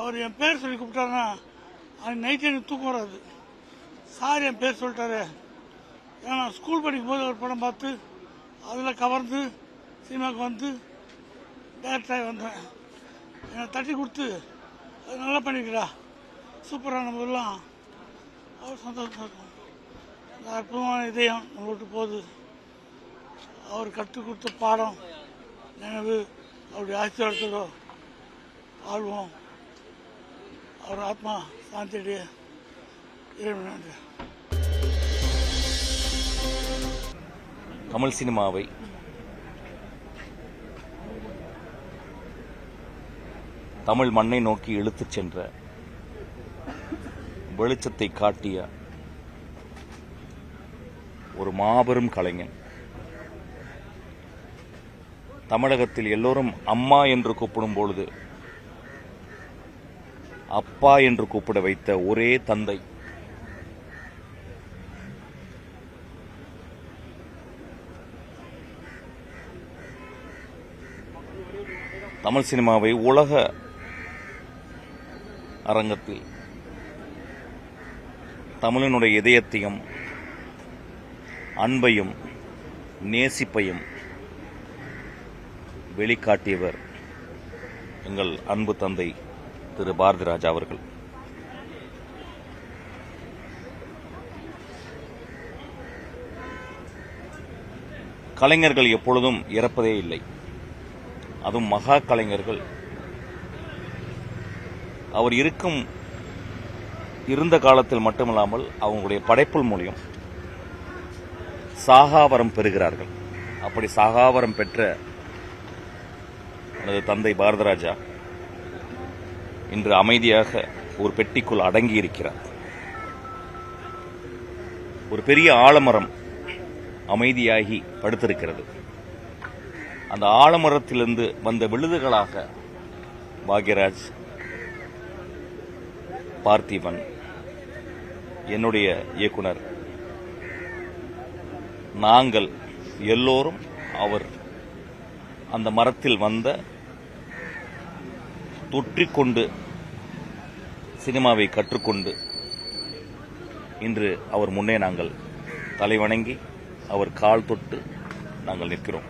அவர் என் பேர் சொல்லி கூப்பிட்டாருன்னா அது நைட்டு எனக்கு தூக்கம் வராது. சார் என் பேர் சொல்லிட்டாரு. ஏன்னா நான் ஸ்கூல் படிக்கும் போது ஒரு படம் பார்த்து அதில் கவர்ந்து சினிமாவுக்கு வந்து டேரக்டராகி வந்தேன். என்னை தட்டி கொடுத்து அது நல்லா பண்ணிக்கிறா, சூப்பராக நம்மலாம் அவர் சந்தோஷமாக இருக்கும். இந்த அற்புதமான இதயம் நம்ம விட்டு போகுது. அவர் கற்றுக் கொடுத்த பாடம் நினைவு அவருடைய ஆசீர்வாதத்தோட வாழ்வோம். அவர் ஆத்மா சாந்தியடைய இறைவன் நன்றி. தமிழ் சினிமாவை தமிழ் மண்ணை நோக்கி இழுத்துச் சென்ற வெளிச்சத்தை காட்டிய ஒரு மாபெரும் கலைஞன். தமிழகத்தில் எல்லோரும் அம்மா என்று கூப்பிடும் பொழுது அப்பா என்று கூப்பிட வைத்த ஒரே தந்தை. தமிழ் சினிமாவை உலக அரங்கத்தில் தமிழனுடைய இதயத்தையும் அன்பையும் நேசிப்பையும் வெளிக்காட்டியவர் எங்கள் அன்பு தந்தை திரு பாரதி ராஜா அவர்கள். கலைஞர்கள் எப்பொழுதும் இறப்பதே இல்லை. அதுவும் மகா கலைஞர்கள் அவர் இருந்த காலத்தில் மட்டுமில்லாமல் அவங்களுடைய படைப்புள் மூலியம் சாகாவரம் பெறுகிறார்கள். அப்படி சாகாவரம் பெற்ற எனது தந்தை பாரதராஜா இன்று அமைதியாக ஒரு பெட்டிக்குள் அடங்கி இருக்கிறார். ஒரு பெரிய ஆலமரம் அமைதியாகி படுத்திருக்கிறது. அந்த ஆலமரத்திலிருந்து வந்த விழுதுகளாக பாக்யராஜ், பார்த்திபன், என்னுடைய இயக்குனர், நாங்கள் எல்லோரும் அவர் அந்த மரத்தில் வந்த தொற்றிக்கொண்டு சினிமாவை கற்றுக்கொண்டு இன்று அவர் முன்னே நாங்கள் தலைவணங்கி அவர் கால் தொட்டு நாங்கள் நிற்கிறோம்.